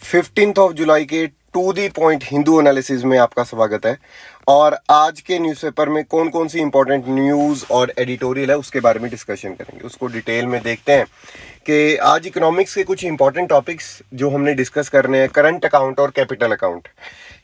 15 जुलाई के to the point Hindu analysis में आपका स्वागत है। और आज के न्यूज़पेपर में कौन कौन सी इंपॉर्टेंट न्यूज़ और एडिटोरियल है उसके बारे में डिस्कशन करेंगे, उसको डिटेल में देखते हैं कि आज इकोनॉमिक्स के कुछ इंपॉर्टेंट टॉपिक्स जो हमने डिस्कस करने हैं, करंट अकाउंट और कैपिटल अकाउंट,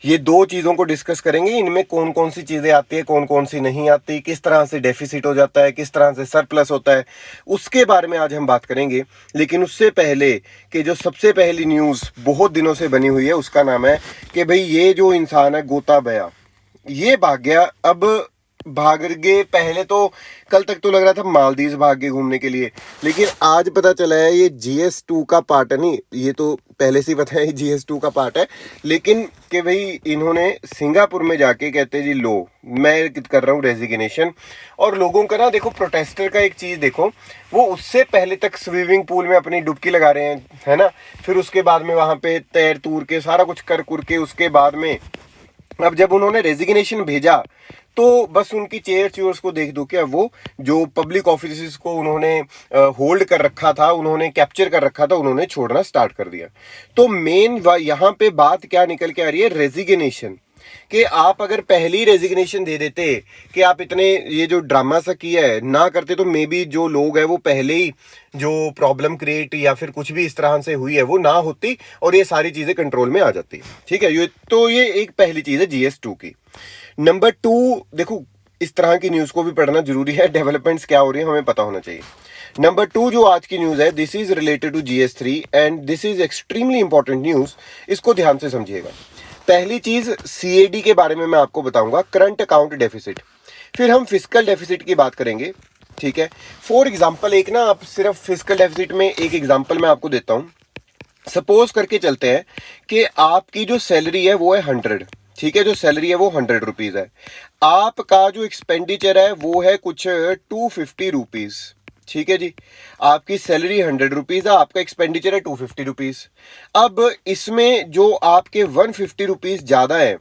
ये दो चीज़ों को डिस्कस करेंगे। इनमें कौन कौन सी चीज़ें आती है, कौन कौन सी नहीं आती, किस तरह से डेफिसिट हो जाता है, किस तरह से सरप्लस होता है, उसके बारे में आज हम बात करेंगे। लेकिन उससे पहले कि जो सबसे पहली न्यूज़ बहुत दिनों से बनी हुई है उसका नाम है कि भाई ये जो इंसान है गोताबया, ये भाग गया। अब भाग गए, पहले तो कल तक तो लग रहा था मालदीव भाग गए घूमने के लिए, लेकिन आज पता चला है ये GS2 का पार्ट है। नहीं, ये तो पहले से ही पता है GS2 का पार्ट है, लेकिन कि भाई इन्होंने सिंगापुर में जाके कहते जी लो मैं कर रहा हूँ रेजिग्नेशन। और लोगों का ना देखो, प्रोटेस्टर का एक चीज़ देखो, वो उससे पहले तक स्विमिंग पूल में अपनी डुबकी लगा रहे हैं, है ना। फिर उसके बाद में वहाँ पे तैर तूर के सारा कुछ कर कुर के उसके बाद में अब जब उन्होंने रेजिग्नेशन भेजा तो बस उनकी चेयर्स को देख दो, क्या वो जो पब्लिक ऑफिस को उन्होंने होल्ड कर रखा था, उन्होंने कैप्चर कर रखा था, उन्होंने छोड़ना स्टार्ट कर दिया। तो मेन यहाँ पे बात क्या निकल के आ रही है, रेजिग्नेशन। कि आप अगर पहली रेजिग्नेशन दे देते कि आप इतने ये जो ड्रामा सा किया है ना करते, तो मे बी जो लोग हैं वो पहले ही जो प्रॉब्लम क्रिएट या फिर कुछ भी इस तरह से हुई है वो ना होती और ये सारी चीज़ें कंट्रोल में आ जाती। ठीक है, ये एक पहली चीज़ है GS2 की। नंबर 2, देखो इस तरह की न्यूज़ को भी पढ़ना जरूरी है, डेवलपमेंट्स क्या हो रही है हमें पता होना चाहिए। नंबर 2 जो आज की न्यूज़ है, this is related to GS3 and this is extremely important news, इसको ध्यान से समझिएगा। पहली चीज CAD के बारे में मैं आपको बताऊंगा, करंट अकाउंट डेफिसिट। फिर हम फिस्कल डेफिसिट की बात करेंगे। ठीक है, फॉर एग्जांपल एक ना, आप सिर्फ फिस्कल डेफिसिट में एक एग्जांपल मैं आपको देता हूं। सपोज करके चलते हैं कि आपकी जो सैलरी है वो है 100। ठीक है, जो सैलरी है वो 100 रुपीज है। आपका जो एक्सपेंडिचर है वो है कुछ 250 रुपीज। ठीक है जी, आपकी सैलरी 100 रुपीज है, आपका एक्सपेंडिचर है 250 रुपीज। अब इसमें जो आपके 150 रुपीज ज्यादा है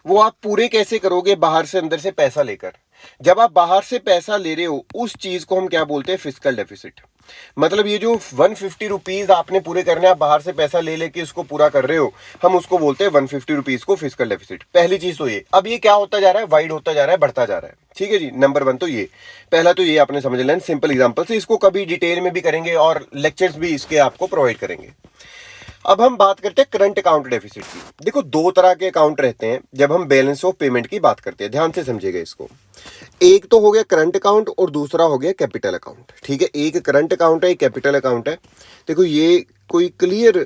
वो आप पूरे कैसे करोगे, बाहर से अंदर से पैसा लेकर। जब आप बाहर से पैसा ले रहे हो उस चीज को हम क्या बोलते हैं, फिस्कल डेफिसिट। मतलब ये जो 150 रुपीज आपने पूरे करने, आप बाहर से पैसा ले लेके इसको पूरा कर रहे हो, हम उसको बोलते हैं 150 रुपीज को फिस्कल डेफिसिट। पहली चीज तो ये। अब ये क्या होता जा रहा है, वाइड होता जा रहा है, बढ़ता जा रहा है। ठीक है जी, नंबर 1 तो ये पहला तो ये आपने समझ लेना, सिंपल एग्जांपल से। इसको कभी डिटेल में भी करेंगे और लेक्चर्स भी इसके आपको प्रोवाइड करेंगे। अब हम बात करते हैं करंट अकाउंट डेफिसिट की। देखो दो तरह के अकाउंट रहते हैं जब हम बैलेंस ऑफ पेमेंट की बात करते हैं, ध्यान से समझिएगा इसको। एक तो हो गया करंट अकाउंट और दूसरा हो गया कैपिटल अकाउंट। ठीक है, एक करंट अकाउंट है, एक कैपिटल अकाउंट है। देखो ये कोई क्लियर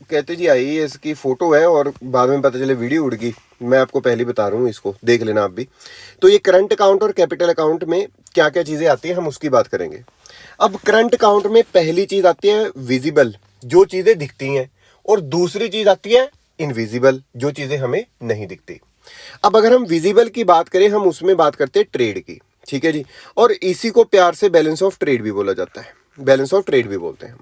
कहते जी IAS की फोटो है और बाद में पता चले वीडियो उड़ गई, मैं आपको पहले बता रहा हूँ, इसको देख लेना आप भी। तो ये करंट अकाउंट और कैपिटल अकाउंट में क्या क्या चीजें आती है हम उसकी बात करेंगे। अब करंट अकाउंट में पहली चीज आती है विजिबल, जो चीजें दिखती हैं, और दूसरी चीज आती है इनविजिबल, जो चीजें हमें नहीं दिखती। अब अगर हम विजिबल की बात करें, हम उसमें बात करते हैं ट्रेड की। ठीक है जी, और इसी को प्यार से बैलेंस ऑफ ट्रेड भी बोला जाता है, बैलेंस ऑफ ट्रेड भी बोलते हैं।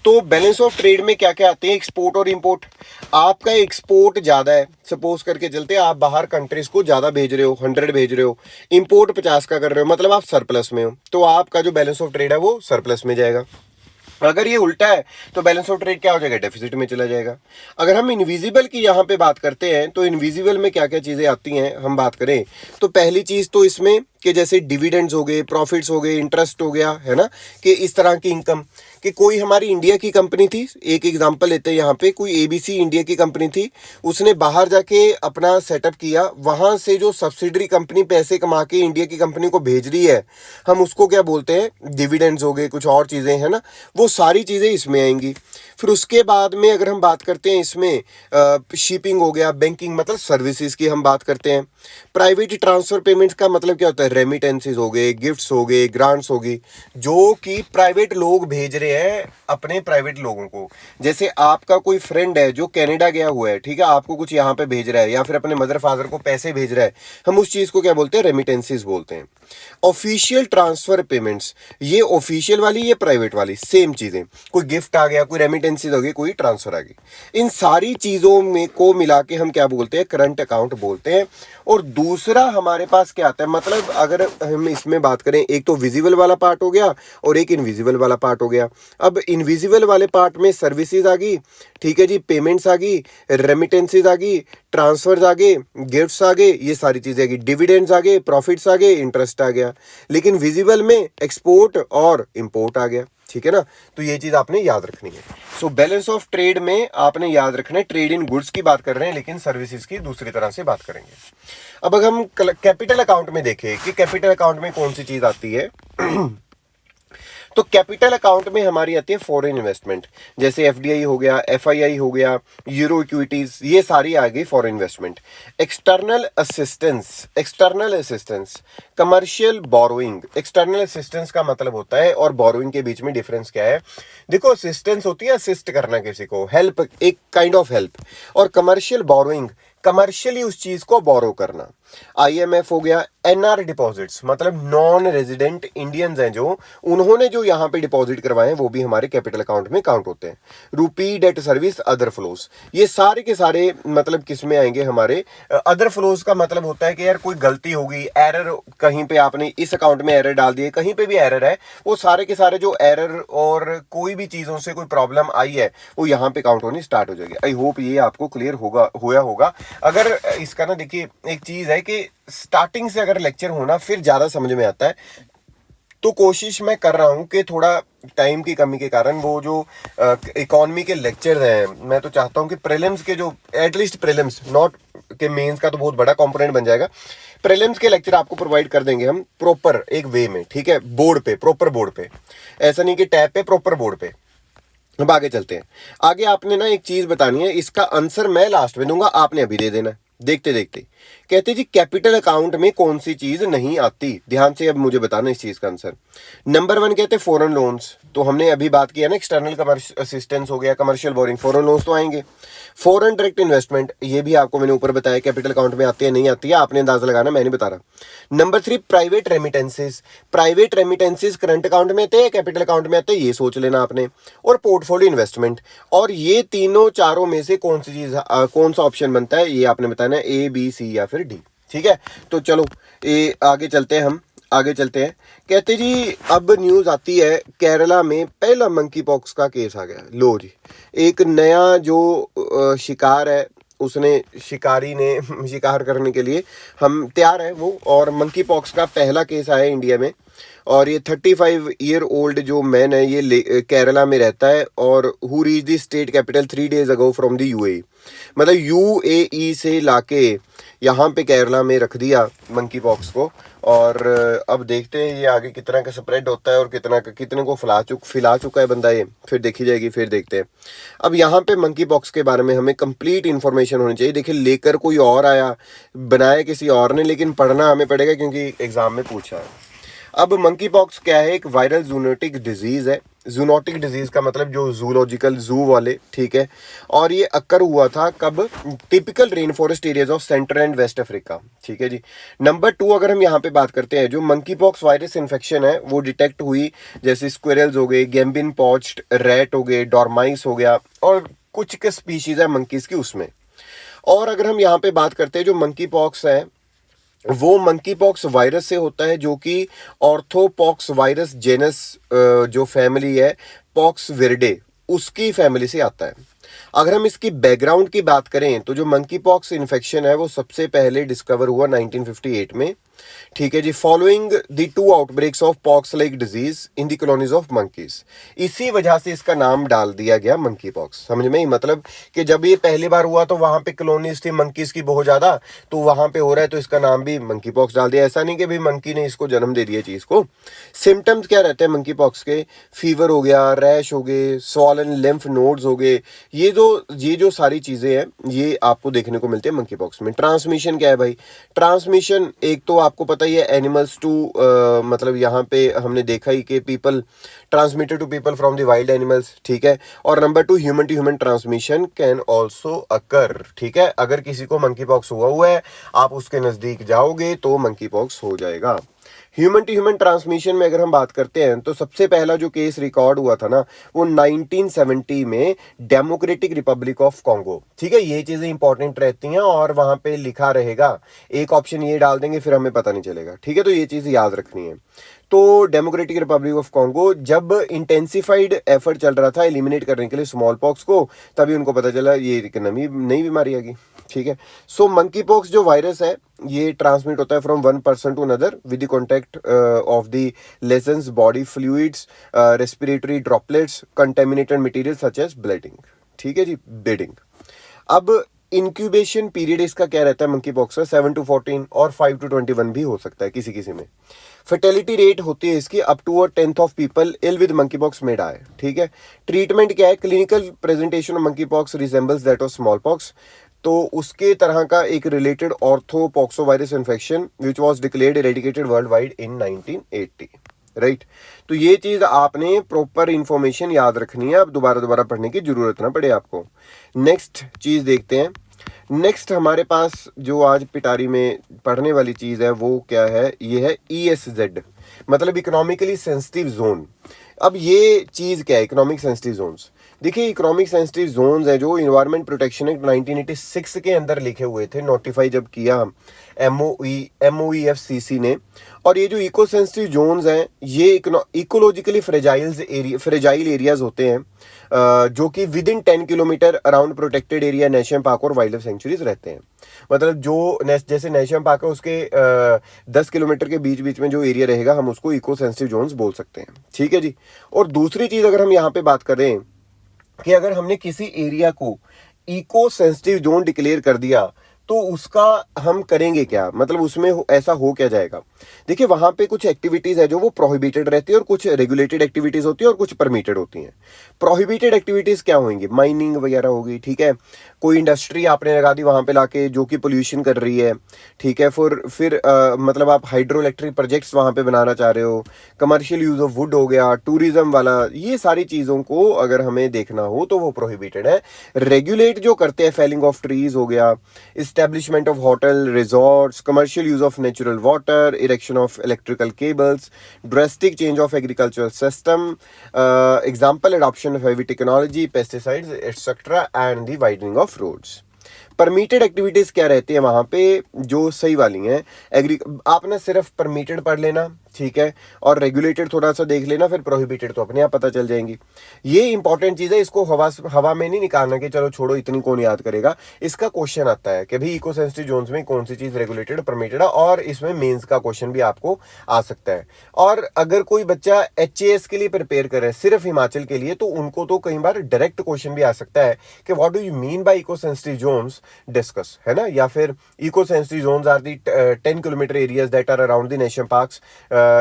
तो बैलेंस ऑफ ट्रेड में क्या क्या आते हैं, एक्सपोर्ट और इंपोर्ट। आपका एक्सपोर्ट ज्यादा है, सपोज करके चलते हैं आप बाहर कंट्रीज को ज्यादा भेज रहे हो, 100 भेज रहे हो, इंपोर्ट 50 का कर रहे हो, मतलब आप सरप्लस में हो, तो आपका जो बैलेंस ऑफ ट्रेड है वो सरप्लस में जाएगा। अगर ये उल्टा है तो बैलेंस ऑफ ट्रेड क्या हो जाएगा, डेफिसिट में चला जाएगा। अगर हम इनविजिबल की यहाँ पे बात करते हैं तो इनविजिबल में क्या क्या चीजें आती हैं हम बात करें तो पहली चीज तो इसमें कि जैसे डिविडेंड्स हो गए, प्रॉफिट्स हो गए, इंटरेस्ट हो गया, है ना, कि इस तरह की इनकम। कि कोई हमारी इंडिया की कंपनी थी, एक एग्जांपल लेते हैं यहाँ पे, कोई ABC इंडिया की कंपनी थी, उसने बाहर जाके अपना सेटअप किया, वहां से जो सब्सिडरी कंपनी पैसे कमा के इंडिया की कंपनी को भेज रही है, हम उसको क्या बोलते हैं, डिविडेंड्स हो गए, कुछ और चीजें, है ना, वो सारी चीजें इसमें आएंगी। फिर उसके बाद में अगर हम बात करते हैं इसमें शिपिंग हो गया, बैंकिंग मतलब सर्विसेज की हम बात करते हैं। प्राइवेट ट्रांसफर पेमेंट्स का मतलब क्या होता है, रेमिटेंसेज हो गए, गिफ्ट्स हो गए, ग्रांट्स होगी, जो कि प्राइवेट लोग भेज रहे हैं अपने प्राइवेट लोगों को। जैसे आपका कोई फ्रेंड है जो कनाडा गया हुआ है, ठीक है, आपको कुछ यहाँ पे भेज रहा है या फिर अपने मदर फादर को पैसे भेज रहा है, हम उस चीज को क्या बोलते हैं, रेमिटेंसेज बोलते हैं। ऑफिशियल ट्रांसफर पेमेंट्स, ये ऑफिशियल वाली, ये प्राइवेट वाली, सेम चीजें। कोई गिफ्ट आ गया, कोई रेमिटेंसेज हो गई, कोई ट्रांसफर आ गई, इन सारी चीजों में को मिला के हम क्या बोलते हैं, करंट अकाउंट बोलते हैं। और दूसरा हमारे पास क्या आता है, मतलब अगर हम इसमें बात करें, एक तो विजिबल वाला पार्ट हो गया और एक इनविजिबल वाला पार्ट हो गया। अब इनविजिबल वाले पार्ट में सर्विसेज आ गई, ठीक है जी, पेमेंट्स आ गई, रेमिटेंसेज आ गई, ट्रांसफर्स आ गए, गिफ्ट्स आ गए, ये सारी चीजें आ गई, डिविडेंड्स आ गए, प्रॉफिट्स आ गए, इंटरेस्ट आ गया। लेकिन विजिबल में एक्सपोर्ट और इंपोर्ट आ गया, ठीक है ना। तो ये चीज आपने याद रखनी है। सो बैलेंस ऑफ ट्रेड में आपने याद रखना है, ट्रेड इन गुड्स की बात कर रहे हैं लेकिन सर्विसेज की दूसरी तरह से बात करेंगे। अब अगर हम कैपिटल अकाउंट में देखें कि कैपिटल अकाउंट में कौन सी चीज आती है तो कैपिटल अकाउंट में हमारी आती है फॉरेन इन्वेस्टमेंट, जैसे एफडीआई हो गया, एफआईआई हो गया, यूरो इक्विटीज, ये सारी आ गई foreign investment. External assistance, commercial borrowing. External assistance का मतलब होता है और बोरोइंग के बीच में डिफरेंस क्या है? देखो, असिस्टेंस होती है असिस्ट करना किसी को, हेल्प, एक काइंड ऑफ हेल्प, और कमर्शियल बोरोइंग, कमर्शियली उस चीज को बोरो करना। आईएमएफ हो गया, एनआर डिपॉजिट्स, मतलब नॉन रेजिडेंट इंडियंस हैं जो, उन्होंने जो यहाँ पे डिपॉजिट करवाए हैं वो भी हमारे कैपिटल अकाउंट में काउंट होते हैं। रुपी, डेट सर्विस, अदर फ्लोज, ये सारे के सारे मतलब किस में आएंगे? हमारे अदर फ्लोज का मतलब होता है कि यार कोई गलती होगी, एरर, कहीं पे आपने इस अकाउंट में एरर डाल दिए, कहीं पे भी एरर है, वो सारे के सारे जो एरर और कोई भी चीजों से कोई प्रॉब्लम आई है वो यहाँ पे काउंट होनी स्टार्ट हो जाएगी। आई होप ये आपको क्लियर होगा। अगर इसका ना, देखिए, एक चीज है कि स्टार्टिंग से अगर लेक्चर होना फिर ज्यादा समझ में आता है, तो कोशिश मैं कर रहा हूं कि थोड़ा टाइम की कमी के कारण वो जो इकोनॉमी के लेक्चर हैं, मैं तो चाहता हूं कि प्रीलिम्स के जो, एटलीस्ट प्रीलिम्स, नॉट के मेंस का तो बहुत बड़ा कंपोनेंट बन जाएगा, प्रीलिम्स के लेक्चर आपको प्रोवाइड कर देंगे हम प्रॉपर एक वे में, ठीक है, बोर्ड पे, प्रॉपर बोर्ड पे, ऐसा नहीं कि टैब पे, प्रॉपर बोर्ड पे। अब आगे चलते हैं। आगे आपने ना एक चीज बतानी है, इसका आंसर मैं लास्ट में दूंगा, आपने अभी दे देना। देखते देखते कहते जी कैपिटल अकाउंट में कौन सी चीज नहीं आती, ध्यान से अब मुझे बताना इस चीज का आंसर। नंबर 1 कहते हैं फॉरेन लोन्स, तो हमने अभी बात किया ना, एक्सटर्नल असिस्टेंस हो गया, कमर्शियल बोरिंग, फॉरेन लोन्स तो आएंगे। फॉरेन डायरेक्ट इन्वेस्टमेंट, ये भी आपको मैंने ऊपर बताया कैपिटल अकाउंट में आती है नहीं आती है, आपने अंदाजा लगाना, मैं नहीं बता रहा। Number 3 private remittances, private remittances current account में आते हैं, कैपिटल अकाउंट में आते हैं, ये सोच लेना आपने। और पोर्टफोलियो इन्वेस्टमेंट, और ये तीनों चारों में से कौन सी चीज, कौन सा ऑप्शन बनता है, ये आपने बताना है, ए, बी, सी या फिर डी, ठीक है। तो चलो आगे चलते हैं, हम आगे चलते हैं। कहते जी अब न्यूज आती है, केरला में पहला मंकी पॉक्स का केस आ गया। लो जी, एक नया जो शिकार है, उसने, शिकारी ने शिकार करने के लिए हम तैयार है वो, और मंकी पॉक्स का पहला केस आया इंडिया में। और ये 35 ईयर ओल्ड जो मैन है, ये केरला में रहता है, और who reach the state capital 3 days ago from the UAE, मतलब यूएई से लाके यहाँ पे केरला में रख दिया मंकी पॉक्स को। और अब देखते हैं ये आगे कितना का स्प्रेड होता है और कितने को फैला चुका है बंदा, ये फिर देखी जाएगी, फिर देखते हैं। अब यहाँ पे मंकी पॉक्स के बारे में हमें कंप्लीट इन्फॉर्मेशन होनी चाहिए। देखिए, लेकर कोई और आया, बनाया किसी और ने, लेकिन पढ़ना हमें पड़ेगा क्योंकि एग्जाम में पूछा है। अब मंकी पॉक्स क्या है? एक वायरल जूनोटिक डिजीज है। जूनोटिक डिजीज का मतलब जो जूलॉजिकल, जू वाले, ठीक है। और ये अक्कर हुआ था कब? Typical rain forest areas of central and west Africa, ठीक है जी। नंबर 2 अगर हम यहाँ पे बात करते हैं, जो मंकी पॉक्स वायरस इन्फेक्शन है वो डिटेक्ट हुई, जैसे स्क्विरल्स हो गए, गेम्बिन पॉच्ड रैट हो गए, डॉर्माइस हो गया, और कुछ के स्पीशीज है मंकीज की उसमें। और अगर हम यहाँ पे बात करते हैं, जो मंकी पॉक्स है वो मंकी पॉक्स वायरस से होता है, जो कि ऑर्थोपॉक्स वायरस जेनस, जो फैमिली है पॉक्स विरिडे, उसकी फैमिली से आता है। अगर हम इसकी बैकग्राउंड की बात करें तो जो मंकी पॉक्स इन्फेक्शन है वो सबसे पहले डिस्कवर हुआ 1958 में, ठीक है जी, following the 2 outbreaks of pox like disease in the colonies of monkeys. इसी वजह से इसका नाम डाल दिया गया मंकी पॉक्स। समझ में ही, मतलब कि जब ये पहली बार हुआ तो वहां पे कॉलोनीज थी मंकीज की बहुत ज्यादा, तो वहां पे हो रहा है तो इसका नाम भी मंकी पॉक्स डाल दिया। ऐसा नहीं कि भाई मंकी ने इसको जन्म दे दिया चीज को। सिम्टम्स क्या रहते हैं मंकी पॉक्स के? फीवर हो गया, रैश हो गए, स्वॉलन लिम्फ नोड्स हो गए, ये जो सारी चीजें हैं ये आपको देखने को मिलती है मंकी पॉक्स में। ट्रांसमिशन क्या है भाई? ट्रांसमिशन एक तो आपको पता ही है, एनिमल्स टू, मतलब यहाँ पे हमने देखा ही कि people transmitted to people from the wild animals, ठीक है। और number 2 human to human transmission can also occur, ठीक है। अगर किसी को मंकी पॉक्स हुआ है, आप उसके नजदीक जाओगे तो मंकी पॉक्स हो जाएगा, ह्यूमन टू ह्यूमन ट्रांसमिशन में अगर हम बात करते हैं तो सबसे पहला जो केस रिकॉर्ड हुआ था ना वो 1970 में डेमोक्रेटिक रिपब्लिक ऑफ कॉन्गो। ठीक है, ये चीजें इंपॉर्टेंट रहती हैं और वहां पे लिखा रहेगा, एक ऑप्शन ये डाल देंगे फिर हमें पता नहीं चलेगा। ठीक है, तो ये चीज याद रखनी है। तो डेमोक्रेटिक रिपब्लिक ऑफ कॉन्गो जब इंटेंसिफाइड एफर्ट चल रहा था एलिमिनेट करने के लिए स्मॉल पॉक्स को, तभी उनको पता चला ये एक नई बीमारी आ गई। ठीक है, सो मंकी पॉक्स जो वायरस है ये ट्रांसमिट होता है from one person to another with the contact of the lesions body fluids, respiratory droplets, contaminated material such as bleeding. ठीक है जी, ब्लीडिंग। अब इंक्यूबेशन पीरियड इसका क्या रहता है मंकी पॉक्स का, 7 to 14 और 5 to 21 भी हो सकता है किसी किसी में। फर्टिलिटी रेट होती है इसकी up to 1/10 of people ill with monkey pox में डाई। ठीक है, ट्रीटमेंट क्या है, clinical presentation of monkey pox resembles that of small pox, तो उसके तरह का एक related orthopox virus infection which was declared eradicated world wide in 1980। Right, तो ये चीज आपने प्रॉपर इंफॉर्मेशन याद रखनी है, अब दोबारा पढ़ने की जरूरत ना पड़े आपको। नेक्स्ट चीज देखते हैं। नेक्स्ट हमारे पास जो आज पिटारी में पढ़ने वाली चीज है वो क्या है, ये है ESZ, मतलब इकोनॉमिकली सेंसिटिव जोन। अब ये चीज क्या है इकोनॉमिक सेंसिटिव जोन्स? देखिए, इकोनॉमिक सेंसिटिव जोन्स है जो इन्वायरमेंट प्रोटेक्शन एक्ट 1986 के अंदर लिखे हुए थे, नोटिफाई जब किया MOEFCC ने। और ये जो इको सेंसिटिव जोन्स हैं ये इकोलॉजिकली फ्रेजाइल एरियाज होते हैं जो कि with in 10 kilometre around protected area, national park और वाइल्ड लाइफ सेंचुरीज रहते हैं। मतलब जो जैसे नेशनल पार्क है उसके 10 किलोमीटर के बीच बीच में जो एरिया रहेगा हम उसको इको सेंसिटिव जोन्स बोल सकते हैं। ठीक है जी। और दूसरी चीज अगर हम यहाँ पे बात करें कि अगर हमने किसी एरिया को इको सेंसिटिव जोन डिक्लेयर कर दिया तो उसका हम करेंगे क्या, मतलब उसमें ऐसा हो क्या जाएगा। देखिए, वहां पे कुछ एक्टिविटीज है जो वो प्रोहिबिटेड रहती है और कुछ रेगुलेटेड एक्टिविटीज होती है और कुछ परमिटेड होती हैं। प्रोहिबिटेड एक्टिविटीज क्या होंगी, माइनिंग वगैरह होगी। ठीक है, कोई इंडस्ट्री आपने लगा दी वहां पे लाके जो कि पोल्यूशन कर रही है। ठीक है, फिर मतलब आप हाइड्रो इलेक्ट्रिक प्रोजेक्ट्स वहां पे बनाना चाह रहे हो, कमर्शियल यूज ऑफ वुड हो गया, टूरिज्म वाला, ये सारी चीजों को अगर हमें देखना हो तो वो प्रोहिबिटेड है। रेगुलेट जो करते हैं, फेलिंग ऑफ ट्रीज हो गया, establishment of hotel, resorts, commercial use of natural water, erection of electrical cables, drastic change of agricultural system, example adoption of heavy technology, pesticides, etc. and the widening of roads. Permitted activities क्या रहती है वहां पे जो सही वाली हैं, आपने सिर्फ परमिटेड पढ़ लेना, ठीक है, और रेगुलेटेड थोड़ा सा देख लेना, फिर प्रोहिबिटेड तो अपने आप पता चल जाएंगी। ये इंपॉर्टेंट चीज है, इसको हवा में नहीं निकालना कि चलो छोड़ो इतनी कौन याद करेगा। इसका क्वेश्चन आता है कि भाई इको सेंसिटिव जोन्स में कौन सी चीज रेगुलेटेड परमिटेड है, और इसमें मेंस का क्वेश्चन भी आपको आ सकता है। और अगर कोई बच्चा HAS के लिए प्रिपेयर करे सिर्फ हिमाचल के लिए, तो उनको तो कई बार डायरेक्ट क्वेश्चन भी आ सकता है कि what do you mean by eco sensitive zones, discuss, है ना, या फिर eco sensitive zones are the 10 kilometre areas that are around the national parks,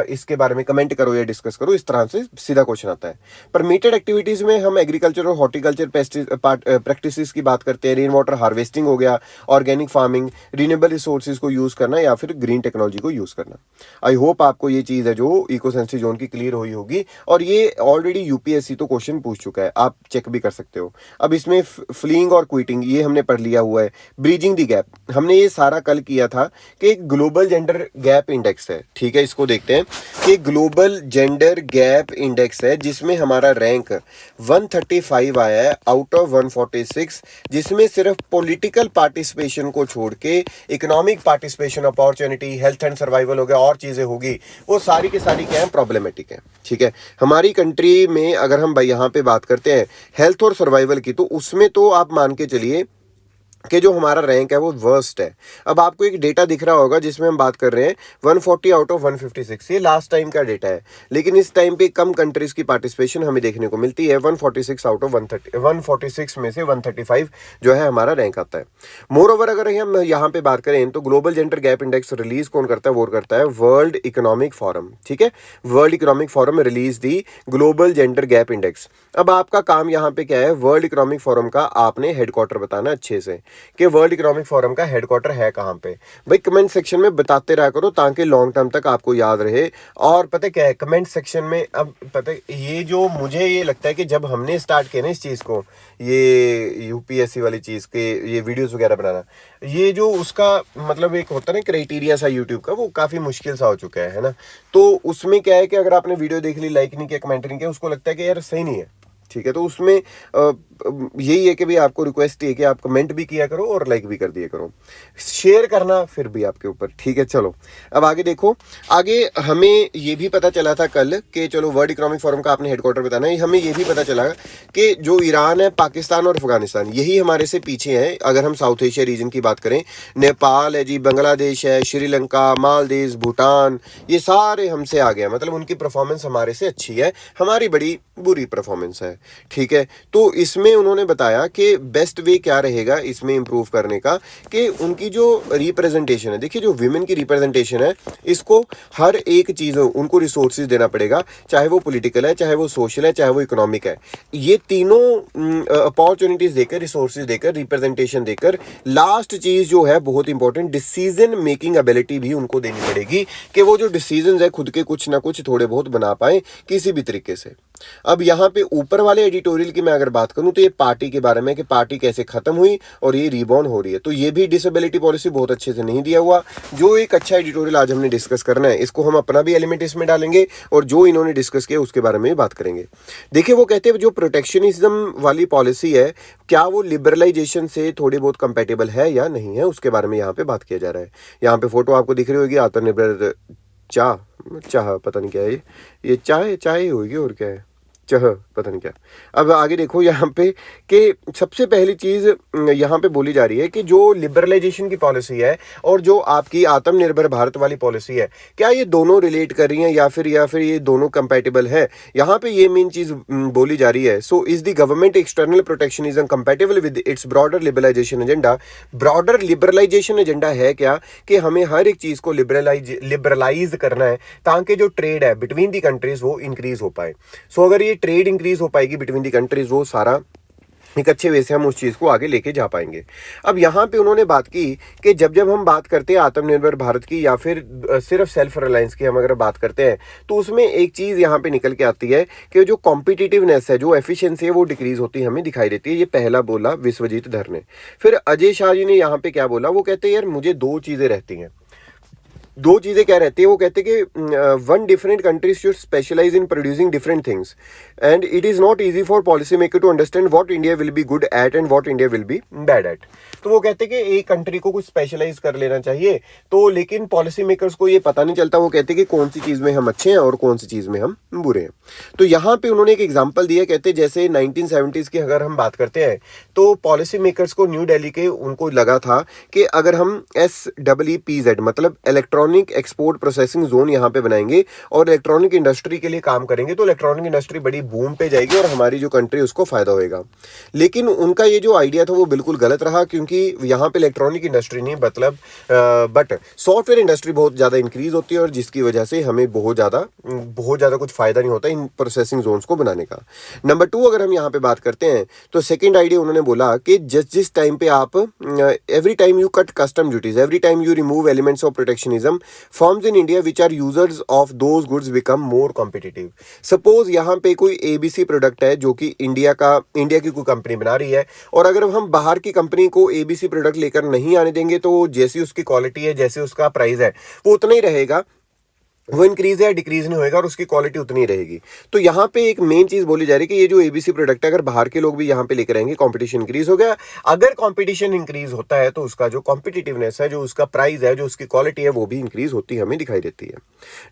इसके बारे में कमेंट करो या डिस्कस करो। इस तरह से सीधा क्वेश्चन आता है। परमिटेड एक्टिविटीज में हम एग्रीकल्चर और हॉर्टिकल्चर प्रैक्टिसेस की बात करते हैं। रेन वाटर हार्वेस्टिंग हो गया, ऑर्गेनिक फार्मिंग, रिन्यूएबल रिसोर्सेज को यूज करना या फिर ग्रीन टेक्नोलॉजी को यूज करना। आई होप आपको ये चीज है जो इको सेंसिटिव जोन की क्लियर हुई होगी, और ये ऑलरेडी यूपीएससी तो क्वेश्चन पूछ चुका है, आप चेक भी कर सकते हो। अब इसमें फ्लीइंग और क्विटिंग ये हमने पढ़ लिया हुआ है। ब्रीजिंग द गैप हमने ये सारा कल किया था कि एक ग्लोबल जेंडर गैप इंडेक्स है। ठीक है, इसको देखते हैं कि ग्लोबल जेंडर गैप इंडेक्स है जिसमें हमारा रैंक 135 आया है आउट ऑफ 146, जिसमें सिर्फ पॉलिटिकल पार्टिसिपेशन को छोड़ के economic participation, opportunity, health and survival हो गया और चीजें होगी, वो सारी की सारी क्या है, प्रॉब्लमेटिक है। ठीक है, हमारी कंट्री में अगर हम यहाँ पे बात करते हैं हेल्थ और सर्वाइवल की, तो उसमें तो आप मान के चलिए कि जो हमारा रैंक है वो वर्स्ट है। अब आपको एक डेटा दिख रहा होगा जिसमें हम बात कर रहे हैं 140 आउट ऑफ 156, ये लास्ट टाइम का डेटा है, लेकिन इस टाइम पे कम कंट्रीज की पार्टिसिपेशन हमें देखने को मिलती है। 146 आउट ऑफ 146 में से 135 जो है हमारा रैंक आता है। मोर ओवर अगर हम यहाँ पे बात करें तो global gender gap index release कौन करता है, वो करता है वर्ल्ड इकोनॉमिक फोरम। ठीक है, वर्ल्ड इकोनॉमिक फोरम रिलीज दी ग्लोबल जेंडर गैप इंडेक्स। अब आपका काम यहाँ पे क्या है, वर्ल्ड इकोनॉमिक फोरम का आपने हेडक्वार्टर बताना अच्छे से। कि वर्ल्ड इकोनॉमिक फोरम का हेडक्वार्टर है कहाँ पे। भाई कमेंट सेक्शन में बताते रहा करो ताकि लॉन्ग टर्म तक आपको याद रहे। और पता है क्या है, कमेंट सेक्शन में अब पता है ये जो मुझे ये लगता है कि जब हमने स्टार्ट किया ना इस चीज़ को, ये यूपीएससी वाली चीज़ के ये वीडियोस वगैरह बनाना, ये जो उसका मतलब एक होता है ना क्राइटेरिया सा यूट्यूब का, वो काफ़ी मुश्किल सा हो चुका है ना। तो उसमें क्या है कि अगर आपने वीडियो देख ली, लाइक नहीं किया, कमेंट नहीं किया, उसको लगता है कि यार सही नहीं है, ठीक है। तो उसमें यही है कि भाई आपको रिक्वेस्ट है कि आप कमेंट भी किया करो और लाइक भी कर दिया करो, शेयर करना फिर भी आपके ऊपर, ठीक है। चलो अब आगे देखो, आगे हमें ये भी पता चला था कल कि चलो वर्ल्ड इकोनॉमिक फोरम का आपने हेडक्वार्टर बताना है, हमें ये भी पता चला कि जो ईरान है, पाकिस्तान और अफगानिस्तान यही हमारे से पीछे हैं। अगर हम साउथ एशिया रीजन की बात करें, नेपाल है जी, बांग्लादेश है, श्रीलंका, मालदीव, भूटान, ये सारे हमसे आ गए, मतलब उनकी परफॉर्मेंस हमारे से अच्छी है, हमारी बड़ी बुरी परफॉर्मेंस है, ठीक है। तो इसमें उन्होंने बताया कि बेस्ट वे क्या रहेगा इसमें इंप्रूव करने का, कि उनकी जो रिप्रेजेंटेशन है, देखिए जो विमेन की रिप्रेजेंटेशन है, इसको हर एक चीज़ उनको रिसोर्सेज देना पड़ेगा, चाहे वो पॉलिटिकल है, चाहे वो सोशल है, चाहे वो इकोनॉमिक है। ये तीनों अपॉर्चुनिटीज देकर, रिसोर्सेज देकर, रिप्रेजेंटेशन देकर, लास्ट चीज़ जो है बहुत इंपॉर्टेंट, डिसीजन मेकिंग एबिलिटी भी उनको देनी पड़ेगी कि वो जो डिसीजन है खुद के कुछ ना कुछ थोड़े बहुत बना पाए किसी भी तरीके से। अब यहाँ पे ऊपर वाले एडिटोरियल की मैं अगर बात करूं तो ये पार्टी के बारे में कि पार्टी कैसे खत्म हुई और ये रिबॉर्न हो रही है, तो ये भी डिसेबिलिटी पॉलिसी बहुत अच्छे से नहीं दिया हुआ। जो एक अच्छा एडिटोरियल आज हमने डिस्कस करना है, इसको हम अपना भी एलिमेंट इसमें डालेंगे और जो इन्होंने डिस्कस किया उसके बारे में भी बात करेंगे। देखिए वो कहते हैं जो प्रोटेक्शनिज्म वाली पॉलिसी है, क्या वो लिबरलाइजेशन से थोड़ी बहुत कंपेटेबल है या नहीं है, उसके बारे में यहाँ पे बात किया जा रहा है। यहाँ पे फोटो आपको दिख रही होगी, आत्मनिर्भर चाह चाह पता नहीं क्या है ये चाय ही होगी और क्या है, चह पता नहीं क्या। अब आगे देखो यहाँ पे कि सबसे पहली चीज़ यहाँ पे बोली जा रही है कि जो लिबरलाइजेशन की पॉलिसी है और जो आपकी आत्मनिर्भर भारत वाली पॉलिसी है, क्या ये दोनों रिलेट कर रही हैं या फिर ये दोनों कंपैटिबल है। यहाँ पे ये मेन चीज़ बोली जा रही है। So is the government external protectionism compatible with its broader liberalisation agenda. Broader liberalisation agenda है क्या कि हमें हर एक चीज़ को लिबरलाइज करना है ताकि जो ट्रेड है बिटवीन दी कंट्रीज वो इंक्रीज हो पाए। सो अगर ये ट्रेड इंक्रीज हो पाएगी बिटवीन दी कंट्रीज, वो सारा एक अच्छे वे से हम उस चीज़ को आगे लेके जा पाएंगे। अब यहाँ पे उन्होंने बात की कि जब हम बात करते हैं आत्मनिर्भर भारत की या फिर सिर्फ सेल्फ रिलायंस की हम अगर बात करते हैं, तो उसमें एक चीज़ यहाँ पे निकल के आती है कि जो कॉम्पिटिटिवनेस है, जो एफिशिएंसी है, वो डिक्रीज होती हमें दिखाई देती है। ये पहला बोला विश्वजीत धर ने। फिर अजय शाह जी ने यहाँ पे क्या बोला, वो कहते हैं यार मुझे दो चीज़ें रहती हैं, दो चीज़ें क्या रहती है, वो कहते हैं कि one different countries should specialise in producing different things and it is not easy for policy maker to understand what India will be good at and what India will be bad at. तो वो कहते हैं कि एक country को कुछ specialise कर लेना चाहिए, तो लेकिन पॉलिसी मेकर्स को ये पता नहीं चलता। वो कहते हैं कि कौन सी चीज़ में हम अच्छे हैं और कौन सी चीज़ में हम बुरे हैं। तो यहाँ पे उन्होंने एक एग्जाम्पल दिया, कहते हैं जैसे 1970s की अगर हम बात करते हैं तो पॉलिसी मेकर्स को न्यू दिल्ली के उनको लगा था कि अगर हम SEEPZ मतलब इलेक्ट्रॉनिक एक्सपोर्ट प्रोसेसिंग जोन यहाँ पे बनाएंगे और इलेक्ट्रॉनिक इंडस्ट्री के लिए काम करेंगे तो इलेक्ट्रॉनिक इंडस्ट्री बड़ी बूम पे जाएगी और हमारी जो कंट्री उसको फायदा होएगा। लेकिन उनका ये जो आइडिया था वो बिल्कुल गलत रहा, क्योंकि यहाँ पे इलेक्ट्रॉनिक इंडस्ट्री नहीं मतलब बट सॉफ्टवेयर इंडस्ट्री बहुत ज़्यादा इंक्रीज होती है और जिसकी वजह से हमें बहुत ज़्यादा कुछ फायदा नहीं होता इन प्रोसेसिंग जोन्स को बनाने का। नंबर 2 अगर हम यहाँ पे बात करते हैं तो सेकेंड आइडिया उन्होंने बोला कि जिस टाइम पे आप every time you cut custom duties, every time you remove elements of protectionism, firms in India which are users of those goods become more competitive. Suppose यहाँ पे कोई ABC प्रोडक्ट है जो कि इंडिया की कोई कंपनी बना रही है, और अगर हम बाहर की कंपनी को ABC प्रोडक्ट लेकर नहीं आने देंगे तो जैसी उसकी क्वालिटी है, जैसे उसका प्राइस है, वो उतना ही रहेगा, वो इंक्रीज या डिक्रीज नहीं होएगा और उसकी क्वालिटी उतनी रहेगी। तो यहाँ पे एक मेन चीज बोली जा रही है कि ये जो ABC प्रोडक्ट है अगर बाहर के लोग भी यहाँ पे लेकर आएंगे, कंपटीशन इंक्रीज हो गया। अगर कंपटीशन इंक्रीज होता है तो उसका जो कॉम्पिटिटिवनेस है, जो उसका प्राइस है, जो उसकी क्वालिटी है, वो भी इंक्रीज होती हमें दिखाई देती है।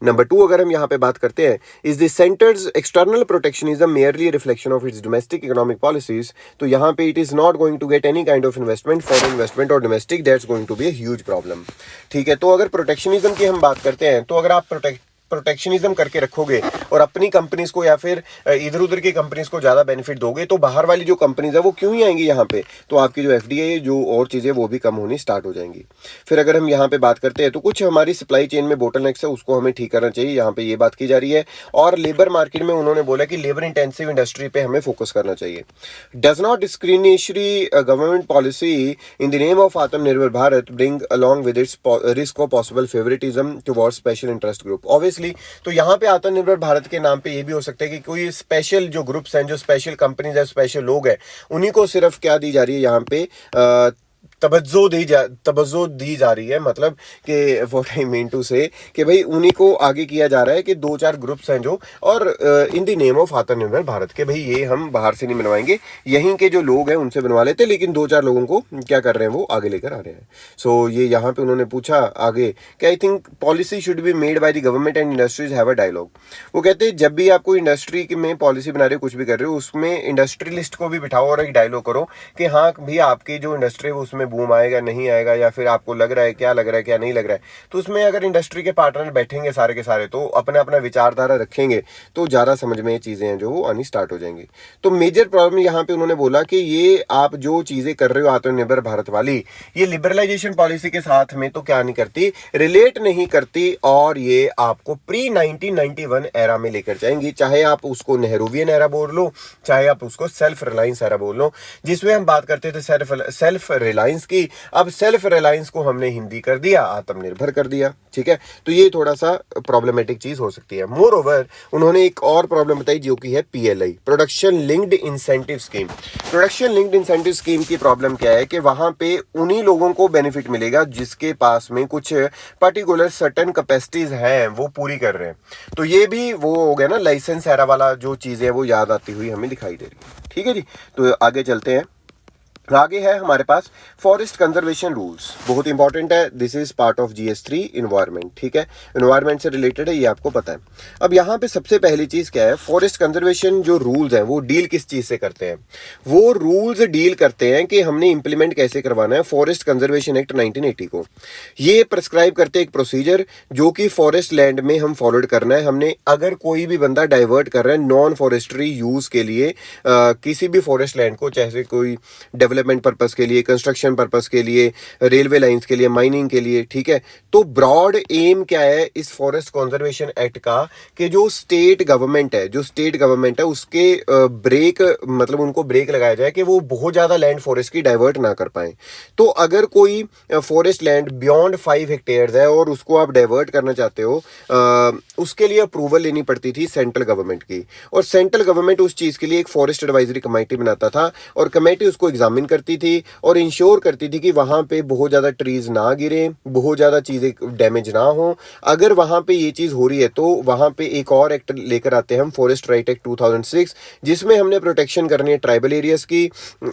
नंबर 2 अगर हम यहाँ पे बात करते हैं, is the centre's external protectionism merely reflection of its domestic economic policies. तो यहाँ पे it is not going to get any kind of investment, foreign investment और domestic, that's going to be a huge problem. ठीक है, तो अगर protectionism की हम बात करते हैं तो अगर आप प्रोटेक्शनिज्म करके रखोगे और अपनी कंपनीज को या फिर इधर उधर की कंपनीज को ज़्यादा बेनिफिट दोगे, तो बाहर वाली जो कंपनीज है वो क्यों ही आएंगी यहाँ पे, तो आपकी जो एफडीआई जो और चीज़ें वो भी कम होनी स्टार्ट हो जाएंगी। फिर अगर हम यहाँ पे बात करते हैं तो कुछ हमारी सप्लाई चेन में बोटलनेक्स है, उसको हमें ठीक करना चाहिए, यहाँ पे ये बात की जा रही है। और लेबर मार्केट में उन्होंने बोला कि लेबर इंटेंसिव इंडस्ट्री पे हमें फोकस करना चाहिए। Does not discriminatory government policy in the name of Atmanirbhar Bharat bring along with its risk of possible favouritism towards special interest group. Obviously तो यहाँ पे आत्मनिर्भर भारत के नाम पे ये भी हो सकता है कि कोई स्पेशल जो ग्रुप्स हैं, जो स्पेशल कंपनीज है, स्पेशल लोग हैं, उन्हीं को सिर्फ क्या दी जा रही है यहाँ पे, तवज्जो दी जा रही है। मतलब कि व्हाट आई मीन टू से कि भाई उन्हीं को आगे किया जा रहा है कि 2-4 ग्रुप्स हैं जो, और इन the name of Atmanirbhar Bharat के भाई ये हम बाहर से नहीं बनवाएंगे, यहीं के जो लोग हैं उनसे बनवा लेते, लेकिन 2-4 लोगों को क्या कर रहे हैं वो आगे लेकर आ रहे हैं। सो ये यहाँ पे उन्होंने पूछा आगे कि I think policy should be made by the government and industries have a dialogue. वो कहते हैं जब भी आप कोई इंडस्ट्री में पॉलिसी बना रहे हो, कुछ भी कर रहे हो, उसमें इंडस्ट्रियलिस्ट को भी बिठाओ और एक डायलॉग करो कि हाँ भैया आपकी जो इंडस्ट्री है उसमें बूम आएगा नहीं आएगा, या फिर आपको लग रहा है क्या नहीं लग रहा है। तो उसमें अगर इंडस्ट्री के पार्टनर बैठेंगे सारे के सारे, तो अपना अपना विचारधारा रखेंगे, तो ज़्यादा समझ में ये चीज़ें हैं जो वो आनी स्टार्ट हो जाएंगी। तो मेजर प्रॉब्लम यहाँ पे उन्होंने बोला कि ये आप जो चीज़ें कर रहे हो आत्मनिर्भर भारत वाली, ये लिबरलाइजेशन पॉलिसी के साथ में तो क्या नहीं करती, रिलेट नहीं करती, और ये आपको प्री 1991 एरा में लेकर जाएंगी। चाहे आप उसको नेहरूवियन एरा बोल लो, चाहे आप उसको सेल्फ रिलायंस एरा बोल लो, जिसमें हम बात करते थे सेल्फ रिलायंस की। अब सेल्फ रिलायंस को हमने हिंदी कर दिया, आत्मनिर्भर कर दिया। ठीक है, तो ये थोड़ा सा प्रॉब्लमेटिक चीज हो सकती है। मोर ओवर उन्होंने एक और प्रॉब्लम बताई जो कि है PLI, production linked incentive scheme. Production linked incentive scheme की प्रॉब्लम क्या है कि वहां पे उन्हीं लोगों को बेनिफिट मिलेगा जिसके पास में कुछ पर्टिकुलर सर्टेन कैपेसिटीज हैं वो पूरी कर रहे हैं। तो ये भी वो हो गया ना, लाइसेंस एरा वाला जो चीज़ है वो याद आती हुई हमें दिखाई दे रही है। ठीक है जी, तो आगे चलते हैं। आगे है हमारे पास फॉरेस्ट कंजर्वेशन रूल्स, बहुत इंपॉर्टेंट है। दिस इज पार्ट ऑफ जीएस3 इन्वायरमेंट। ठीक है, इन्वायरमेंट से रिलेटेड है, ये आपको पता है। अब यहाँ पे सबसे पहली चीज क्या है, फॉरेस्ट कंजर्वेशन जो रूल्स हैं वो डील किस चीज से करते हैं, वो रूल्स डील करते हैं कि हमने इंप्लीमेंट कैसे करवाना है फॉरेस्ट कंजर्वेशन एक्ट 1980 को। ये प्रिस्क्राइब करते हैं एक प्रोसीजर जो कि फॉरेस्ट लैंड में हम फॉलोड करना है। हमने अगर कोई भी बंदा डाइवर्ट कर रहा है नॉन फॉरेस्ट्री यूज के लिए किसी भी फॉरेस्ट लैंड को, चाहे कोई डेवलपमेंट पर्पस के लिए, कंस्ट्रक्शन पर्पस के लिए, रेलवे लाइंस के लिए, माइनिंग के लिए, ठीक है, तो ब्रॉड एम क्या है इस फॉरेस्ट कंजर्वेशन एक्ट का कि जो स्टेट गवर्नमेंट है उसके ब्रेक, मतलब उनको ब्रेक लगाया जाए कि वो बहुत ज्यादा लैंड फॉरेस्ट की डाइवर्ट ना कर पाए। तो अगर कोई फॉरेस्ट लैंड बियॉन्ड 5 हेक्टेयर्स है और उसको आप डाइवर्ट करना चाहते हो, उसके लिए अप्रूवल लेनी पड़ती थी सेंट्रल गवर्नमेंट की, और सेंट्रल गवर्नमेंट उस चीज के लिए एक फॉरेस्ट एडवाइजरी कमेटी बनाता था, और कमेटी उसको एग्जामिन करती थी और इंश्योर करती थी कि वहां पे बहुत ज्यादा ट्रीज ना गिरे, बहुत ज्यादा चीजें डैमेज ना हो। अगर वहां पे ये चीज हो रही है तो वहां पे एक और एक्ट लेकर आते हैं हम, फॉरेस्ट राइट एक्ट 2006, जिसमें हमने प्रोटेक्शन करनी है ट्राइबल एरियाज की,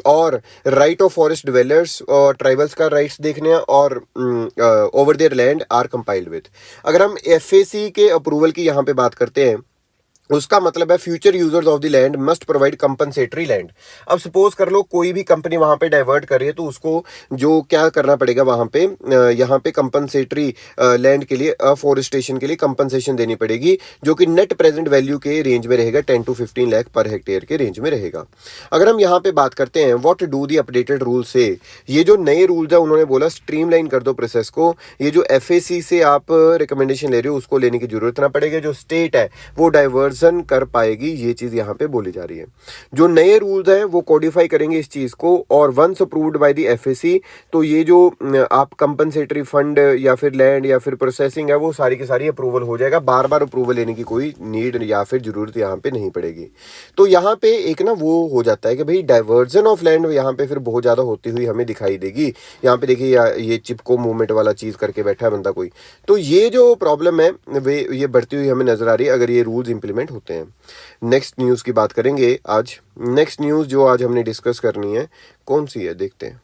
और राइट ऑफ फॉरेस्ट डिवेलपर्स और ट्राइबल्स का राइट्स देखने हैं, और over their land are compiled with. अगर हम एफएसी के अप्रूवल की यहाँ पे बात करते हैं, उसका मतलब है future users of the land must provide compensatory land. अब सपोज कर लो कोई भी कंपनी वहां पे डाइवर्ट कर रही है, तो उसको जो क्या करना पड़ेगा वहां पे, यहाँ पे कंपनसेटरी लैंड के लिए, अफॉरेस्टेशन के लिए कंपनसेशन देनी पड़ेगी, जो कि नेट प्रेजेंट वैल्यू के रेंज में रहेगा, 10 to 15 लाख पर हेक्टेयर के रेंज में रहेगा। अगर हम यहाँ पे बात करते हैं what do the updated rule से, ये जो नए रूल्स है उन्होंने बोला स्ट्रीमलाइन कर दो प्रोसेस को। ये जो एफएसी से आप रिकमेंडेशन ले रहे हो उसको लेने की जरूरत ना पड़ेगी, जो स्टेट है वो डाइवर्ट कर पाएगी, ये चीज यहां पे बोली जा रही है। जो नए रूल्स हैं वो कोडिफाई करेंगे इस चीज को, और once approved by the FAC, तो ये जो आप कंपनसेटरी फंड या फिर लैंड या फिर प्रोसेसिंग है वो सारी की सारी अप्रूवल हो जाएगा, बार बार अप्रूवल लेने की कोई नीड या फिर जरूरत यहां पे नहीं पड़ेगी। तो यहां पे एक ना वो हो जाता है कि भाई डाइवर्जन ऑफ लैंड यहां पे फिर बहुत ज्यादा होती हुई हमें दिखाई देगी। यहाँ पे देखिए ये चिपको मूवमेंट वाला चीज करके बैठा है बंदा कोई, तो ये जो प्रॉब्लम है वे ये बढ़ती हुई हमें नजर आ रही है अगर ये रूल्स इंप्लीमेंट होते हैं। नेक्स्ट न्यूज की बात करेंगे आज। नेक्स्ट न्यूज जो आज हमने डिस्कस करनी है कौन सी है, देखते हैं।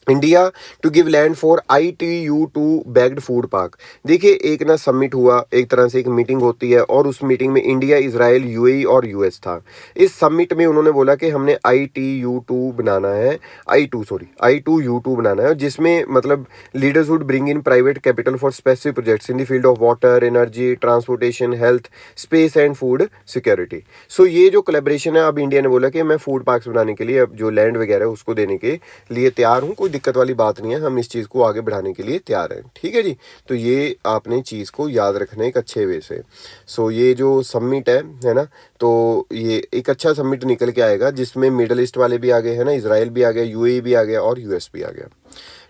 India to give land for ITU2 bagged food park. देखिए एक ना समिट हुआ, एक तरह से एक मीटिंग होती है, और उस मीटिंग में इंडिया, इजराइल, UAE और US था। इस समिट में उन्होंने बोला कि हमने ITU2 बनाना है, I2U2 बनाना है, जिसमें मतलब leaders would bring in private capital for specific projects in the field of water, energy, transportation, health, space and food security. So ये जो कोलैबोरेशन है, अब इंडिया ने बोला कि मैं फूड पार्क्स बनाने के लिए अब जो लैंड वगैरह है उसको देने के लिए तैयार हूँ, कोई दिक्कत वाली बात नहीं है, हम इस चीज़ को आगे बढ़ाने के लिए तैयार हैं। ठीक है जी, तो ये आपने चीज़ को याद रखना एक अच्छे वे से। सो ये जो समिट है ना, तो ये एक अच्छा समिट निकल के आएगा जिसमें मिडल ईस्ट वाले भी आ गए हैं ना, इजराइल भी आ गया, UAE भी आ गया और US भी आ गया।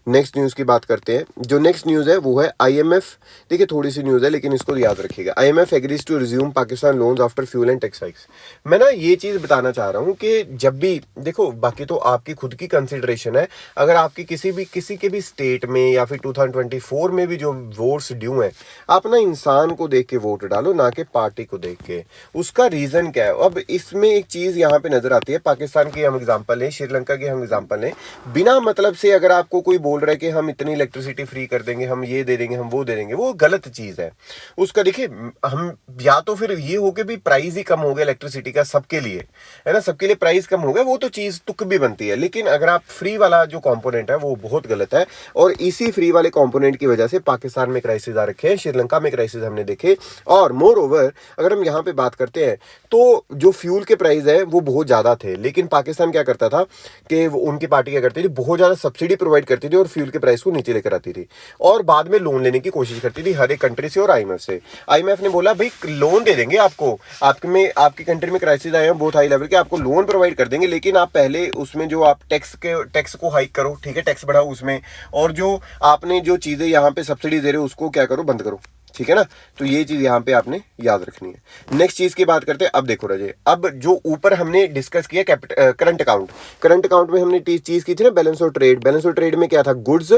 नेक्स्ट न्यूज़ की बात करते हैं। जो नेक्स्ट न्यूज़ है वो है IMF। देखिए थोड़ी सी न्यूज़ है लेकिन इसको याद रखिएगा। IMF agrees to resume Pakistan loans after fuel and tax hikes. मैं ना ये चीज़ बताना चाह रहा हूँ कि जब भी देखो, बाकी तो आपकी खुद की कंसिडरेशन है, अगर आपकी किसी के भी स्टेट में या फिर 2024 में भी जो वोट्स ड्यू हैं, आप ना इंसान को देख के वोट डालो, ना कि पार्टी को देख के। उसका रीज़न क्या है? अब इसमें एक चीज़ यहाँ पे नज़र आती है, पाकिस्तान की हम एग्जाम्पल लें, श्रीलंका की हम एग्जाम्पल लें, बिना मतलब से अगर आपको कोई बोल रहा है कि हम इतनी इलेक्ट्रिसिटी फ्री कर देंगे, हम ये दे देंगे, हम वो दे देंगे, वो गलत चीज़ है। उसका देखिए, हम या तो फिर ये हो कि भी प्राइस ही कम हो गया इलेक्ट्रिसिटी का सबके लिए, है ना, सबके लिए प्राइस कम हो गया, वो तो चीज़ तुक भी बनती है। लेकिन अगर आप फ्री वाला जो कंपोनेंट है वो बहुत गलत है, और इसी फ्री वाले कंपोनेंट की वजह से पाकिस्तान में क्राइसिस आ रखे हैं, श्रीलंका में क्राइसिस हमने देखे। और मोर ओवर अगर हम यहाँ पे बात करते हैं तो जो फ्यूल के प्राइस है वो बहुत ज़्यादा थे, लेकिन पाकिस्तान क्या करता था कि उनकी पार्टी क्या करती थी, बहुत ज़्यादा सब्सिडी प्रोवाइड करती थी और फ्यूल के प्राइस को नीचे लेकर आती थी, और बाद में लोन लेने की कोशिश करती थी हर एक कंट्री से और IMF से। IMF ने बोला भाई लोन दे देंगे आपको, आपकी कंट्री में क्राइसिस आए हैं बहुत हाई लेवल के, आपको लोन प्रोवाइड कर देंगे, लेकिन आप पहले उसमें जो आप टैक्स को हाइक करो, ठीक है, टैक्स बढ़ाओ उसमें, और जो आपने जो चीज़ें यहाँ पे सब्सिडी दे रहे हो उसको क्या करो, बंद करो। ठीक है ना, तो ये चीज यहां पे आपने याद रखनी है। नेक्स्ट चीज की बात करते हैं। अब देखो राजे, अब जो ऊपर हमने डिस्कस किया करंट अकाउंट में हमने चीज की थी ना, बैलेंस ऑफ ट्रेड में क्या था, गुड्स,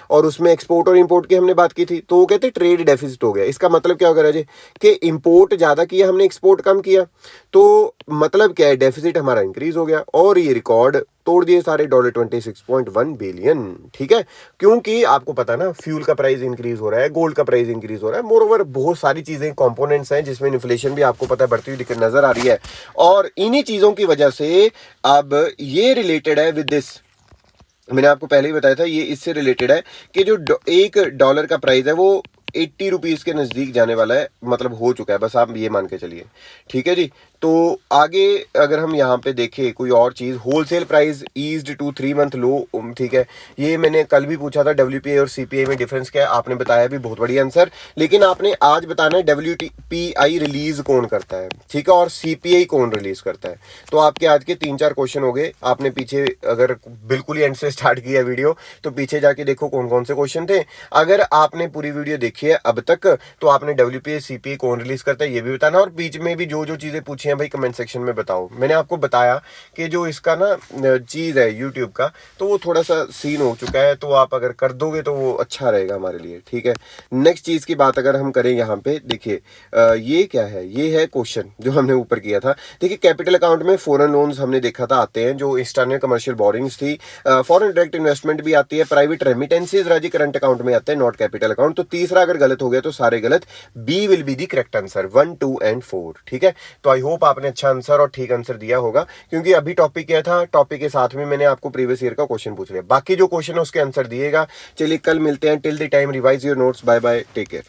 और उसमें एक्सपोर्ट और इंपोर्ट की हमने बात की थी, तो वो कहते ट्रेड डेफिसिट हो गया। इसका मतलब क्या होगा राजे, कि इंपोर्ट ज्यादा किया हमने, एक्सपोर्ट कम किया, तो मतलब क्या है, डेफिसिट हमारा इंक्रीज हो गया, और ये रिकॉर्ड तोड़ दिए सारे, $26.1 बिलियन। ठीक है, क्योंकि आपको पता है ना, फ्यूल का प्राइस इंक्रीज हो रहा है, गोल्ड का प्राइस इंक्रीज हो रहा है, मोर ओवर बहुत सारी चीजें कंपोनेंट्स हैं जिसमें इन्फ्लेशन भी आपको पता है बढ़ती हुई दिक्कत नजर आ रही है, और इन्हीं चीजों की वजह से अब ये रिलेटेड है विद दिस, मैंने आपको पहले ही बताया था, ये इससे रिलेटेड है कि जो $1 का प्राइस है वो 80 रुपीज के नजदीक जाने वाला है, मतलब हो चुका है, बस आप ये मान के चलिए। ठीक है जी, तो आगे अगर हम यहाँ पे देखें कोई और चीज, wholesale price eased to 3 month low. ठीक है, ये मैंने कल भी पूछा था, WPI और CPI में डिफरेंस क्या है, आपने बताया भी बहुत बढ़िया आंसर, लेकिन आपने आज बताना है WPI रिलीज कौन करता है, ठीक है, और CPI कौन रिलीज करता है। तो आपके आज के 3-4 क्वेश्चन हो गए। आपने पीछे अगर बिल्कुल ही एंड से स्टार्ट किया वीडियो तो पीछे जाके देखो कौन कौन से क्वेश्चन थे। अगर आपने पूरी वीडियो देखी है अब तक तो आपने WPI CPI कौन रिलीज करता है ये भी बताना, और बीच में भी जो जो चीजें पूछी हैं भाई कमेंट सेक्शन में बताओ। मैंने आपको बताया कि जो इसका ना चीज है यूट्यूब का, तो वो थोड़ा सा सीन हो चुका है, तो आप अगर कर दोगे तो वो अच्छा रहेगा हमारे लिए। ठीक है, नेक्स्ट चीज की बात अगर हम करें यहाँ पे, देखिए ये क्या है, ये है क्वेश्चन जो हमने ऊपर किया था। देखिए कैपिटल अकाउंट में फॉरेन लोन्स हमने देखा था आते हैं, जो एक्सटर्नल कमर्शियल बोरिंग्स थी, फॉरेन डायरेक्ट इन्वेस्टमेंट भी आती है, प्राइवेट रेमिटेंसेज राजी करंट अकाउंट में आते हैं, नॉट कैपिटल अकाउंट। तो तीसरा अगर गलत हो गया तो सारे गलत, B will be the correct answer, 1, 2 and 4। ठीक है, तो आई होप आपने अच्छा आंसर और ठीक आंसर दिया होगा, क्योंकि अभी टॉपिक क्या था, टॉपिक के साथ में मैंने आपको प्रीवियस ईयर का क्वेश्चन पूछ लिया, बाकी जो क्वेश्चन है उसके आंसर दिएगा। चलिए कल मिलते हैं, till the time revise your notes, bye bye, take care.